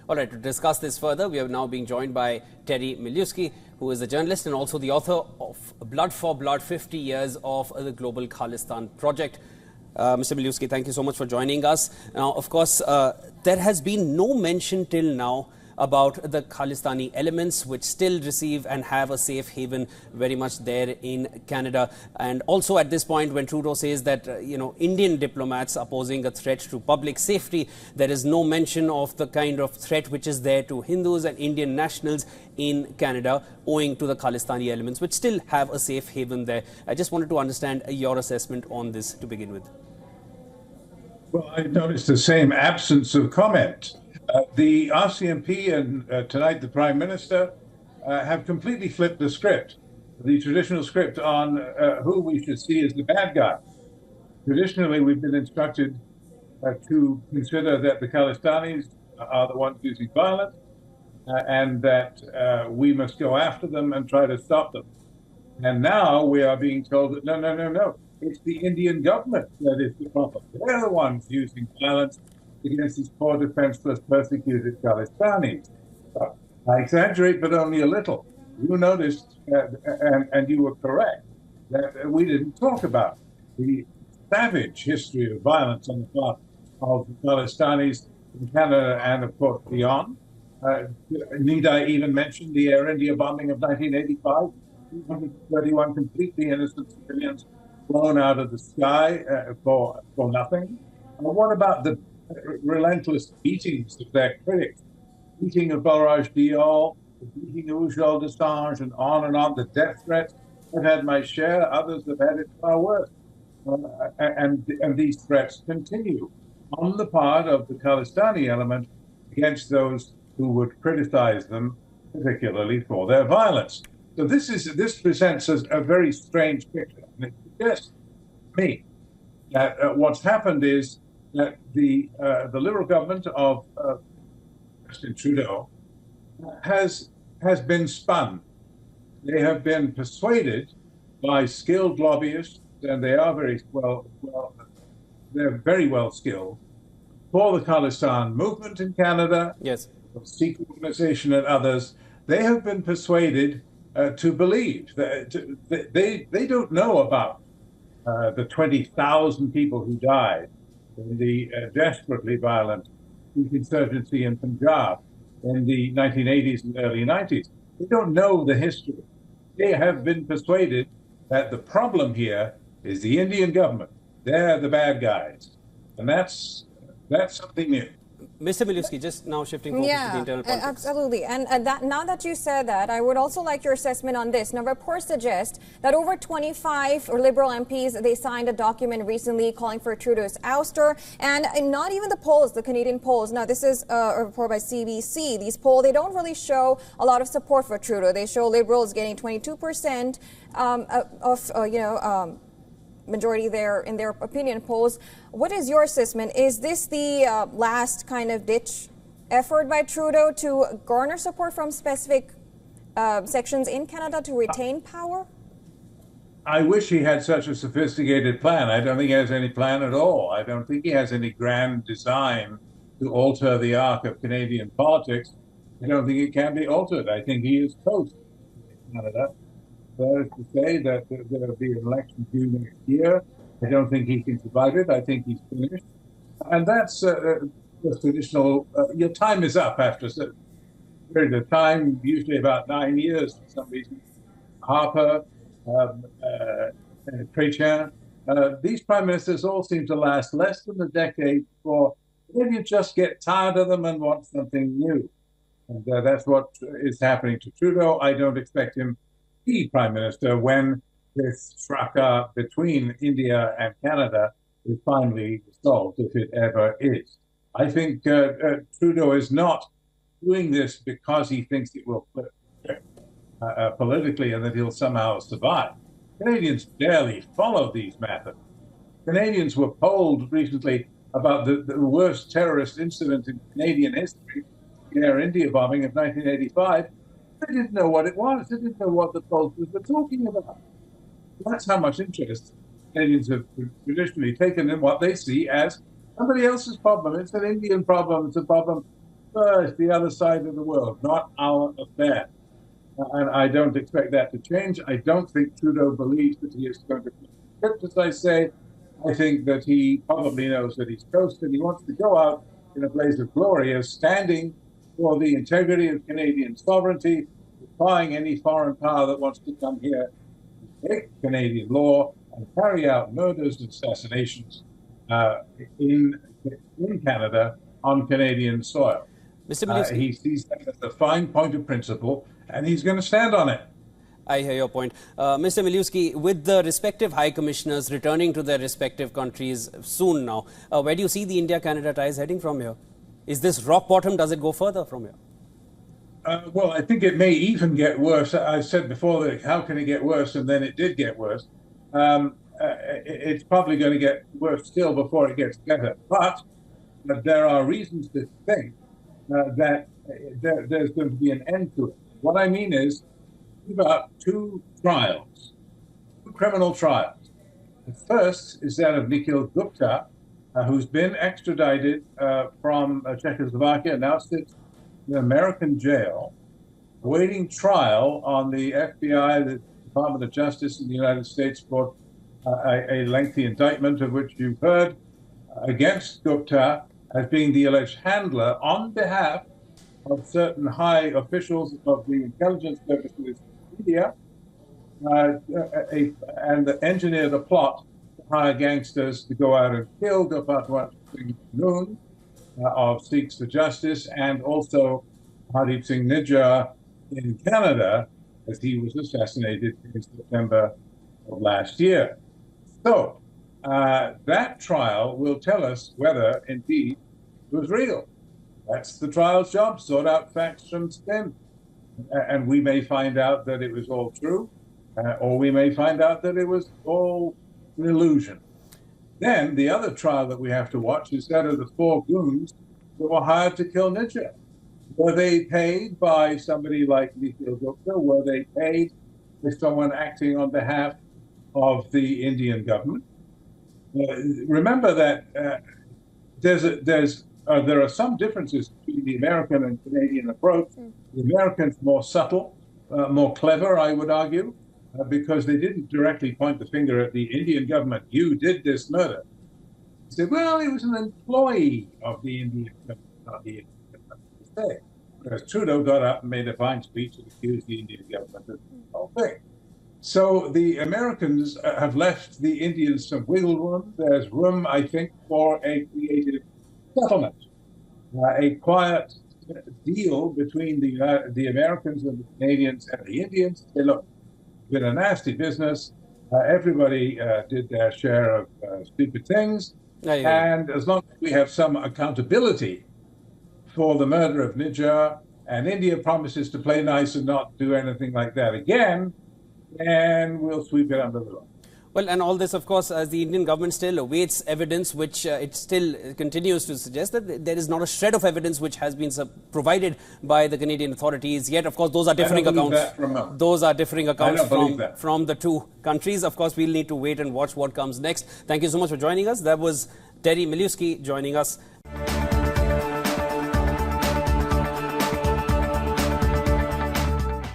All right, to discuss this further, we are now being joined by Terry Miliuski, who is a journalist and also the author of Blood for Blood, 50 Years of the Global Khalistan Project. Mr. Miliuski, thank you so much for joining us. Now, of course, there has been no mention till now about the Khalistani elements, which still receive and have a safe haven very much there in Canada. And also at this point, when Trudeau says that, Indian diplomats are posing a threat to public safety, there is no mention of the kind of threat which is there to Hindus and Indian nationals in Canada, owing to the Khalistani elements, which still have a safe haven there. I just wanted to understand your assessment on this to begin with. Well, I noticed the same absence of comment. The RCMP and tonight the Prime Minister have completely flipped the script, the traditional script on who we should see as the bad guy. Traditionally, we've been instructed to consider that the Khalistanis are the ones using violence and that we must go after them and try to stop them. And now we are being told that no, it's the Indian government that is the problem. They're the ones using violence against these poor, defenseless, persecuted Khalistanis. I exaggerate, but only a little. You noticed, and you were correct, that we didn't talk about the savage history of violence on the part of the Khalistanis in Canada and, of course, beyond. Need I even mention the Air India bombing of 1985? 231 completely innocent civilians blown out of the sky for nothing. What about the relentless beatings of their critics, beating of Balraj Diol, the beating of Ujjal Dosanjh, and on, the death threats? I've had my share, others have had it far worse. And these threats continue on the part of the Khalistani element against those who would criticize them, particularly for their violence. So this presents us a very strange picture. And it suggests to me that what's happened is that the Liberal government of President Trudeau has been spun. They have been persuaded by skilled lobbyists, and they are they're very well skilled, for the Khalistan movement in Canada, yes, the Sikh organization and others. They have been persuaded to believe that they don't know about the 20,000 people who died in the desperately violent insurgency in Punjab in the 1980s and early 90s. They don't know the history. They have been persuaded that the problem here is the Indian government. They're the bad guys. And that's something new. Mr. Miliuski, just now shifting focus to the internal politics. Absolutely. And now that you said that, I would also like your assessment on this. Now, reports suggest that over 25 Liberal MPs, they signed a document recently calling for Trudeau's ouster. And not even the polls, the Canadian polls. Now, this is a report by CBC. These polls, they don't really show a lot of support for Trudeau. They show Liberals getting 22% majority there in their opinion polls. What is your assessment? Is this the last kind of ditch effort by Trudeau to garner support from specific sections in Canada to retain power? I wish he had such a sophisticated plan. I don't think he has any plan at all. I don't think he has any grand design to alter the arc of Canadian politics. I don't think it can be altered. I think he is toast in Canada. That is to say that there will be an election due next year. I don't think he can survive it. I think he's finished. And that's the traditional, your time is up after a certain period of time, usually about 9 years for some reason. Harper, Chrétien, these prime ministers all seem to last less than a decade before maybe you just get tired of them and want something new. And that's what is happening to Trudeau. I don't expect him the Prime Minister when this fracas between India and Canada is finally resolved, if it ever is. I think Trudeau is not doing this because he thinks it will flip politically and that he'll somehow survive. Canadians barely follow these methods. Canadians were polled recently about the worst terrorist incident in Canadian history, the Air India bombing of 1985. They didn't know what it was. They didn't know what the pollsters were talking about. That's how much interest Canadians have traditionally taken in what they see as somebody else's problem. It's an Indian problem. It's a problem first the other side of the world, not our affair. And I don't expect that to change. I don't think Trudeau believes that he is going to script, as I say. I think that he probably knows that he's toast and he wants to go out in a blaze of glory as standing for the integrity of Canadian sovereignty, defying any foreign power that wants to come here, take Canadian law and carry out murders and assassinations in Canada on Canadian soil. Mr. Milewski, he sees that as a fine point of principle, and he's going to stand on it. I hear your point. Mr. Milewski, with the respective high commissioners returning to their respective countries soon now, where do you see the India-Canada ties heading from here? Is this rock bottom? Does it go further from here? Well, I think it may even get worse. I said before that how can it get worse, and then it did get worse. It's probably going to get worse still before it gets better. But there are reasons to think that there's going to be an end to it. What I mean is, about two trials, two criminal trials. The first is that of Nikhil Gupta, who's been extradited from Czechoslovakia, now sits in an American jail, awaiting trial on the FBI, the Department of Justice in the United States, brought a lengthy indictment of which you've heard against Gupta as being the alleged handler on behalf of certain high officials of the intelligence services in India, and engineered a plot to hire gangsters to go out and kill Diplomats of Sikhs for Justice, and also Hardeep Singh Nijjar in Canada, as he was assassinated in September of last year. So that trial will tell us whether indeed it was real. That's the trial's job, sort out facts from spin. And we may find out that it was all true, or we may find out that it was all an illusion. Then the other trial that we have to watch is that of the four goons that were hired to kill Nijjar. Were they paid by somebody like Nikhil Gupta? Were they paid by someone acting on behalf of the Indian government? Remember that there are some differences between the American and Canadian approach. The Americans more subtle, more clever, I would argue, because they didn't directly point the finger at the Indian government. You did this murder. They said, well, he was an employee of the Indian government, not the Indian government. Whereas Trudeau got up and made a fine speech and accused the Indian government of the whole thing. So the Americans have left the Indians some wiggle room. There's room, I think, for a creative settlement, a quiet deal between the Americans and the Canadians and the Indians. Say, look, it's been a nasty business. Everybody did their share of stupid things. And as long as we have some accountability for the murder of Nijjar, and India promises to play nice and not do anything like that again, and we'll sweep it under the rug. Well, and all this, of course, as the Indian government still awaits evidence, which it still continues to suggest that there is not a shred of evidence which has been provided by the Canadian authorities. Yet, of course, those are differing accounts. Those are differing accounts from the two countries. Of course, we'll need to wait and watch what comes next. Thank you so much for joining us. That was Terry Milewski joining us